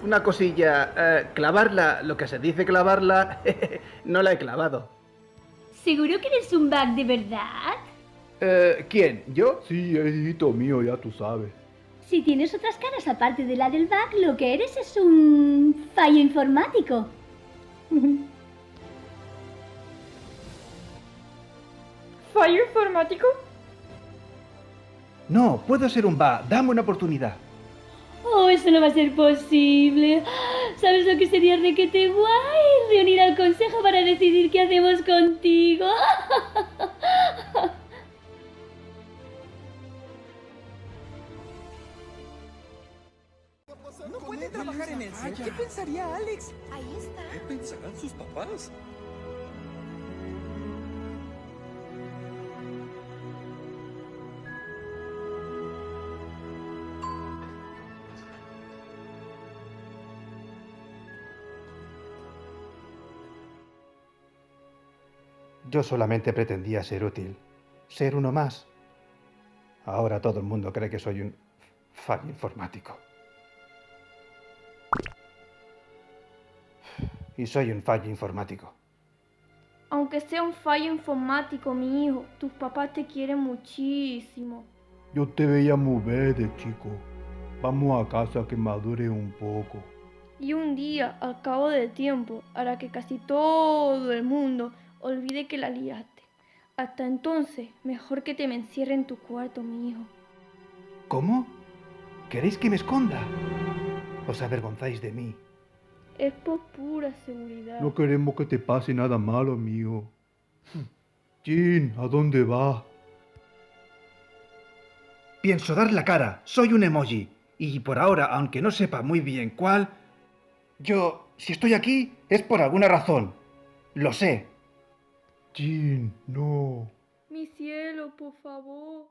Una cosilla, clavarla, lo que se dice clavarla, no la he clavado. ¿Seguro que eres un bug de verdad? ¿Quién? ¿Yo? Sí, es hijito mío, ya tú sabes. Si tienes otras caras aparte de la del bug, lo que eres es un fallo informático. ¿Fallo informático? No, puedo ser un va, dame una oportunidad. Oh, eso no va a ser posible. ¿Sabes lo que sería requete guay? Reunir al consejo para decidir qué hacemos contigo. No puede trabajar en el set. ¿Qué pensaría Alex? Ahí está. ¿Qué pensarán sus papás? Yo solamente pretendía ser útil, ser uno más. Ahora todo el mundo cree que soy un fallo informático. Y soy un fallo informático. Aunque sea un fallo informático, mi hijo, tus papás te quieren muchísimo. Yo te veía muy verde, chico. Vamos a casa que madure un poco. Y un día, al cabo del tiempo, hará que casi todo el mundo olvide que la liaste. Hasta entonces, mejor que te me encierre en tu cuarto, mi hijo. ¿Cómo? ¿Queréis que me esconda? Os avergonzáis de mí. Es por pura seguridad. No queremos que te pase nada malo, amigo. Jin, ¿a dónde va? Pienso dar la cara, soy un emoji. Y por ahora, aunque no sepa muy bien cuál, si estoy aquí, es por alguna razón. Lo sé. Jin, no. Mi cielo, por favor.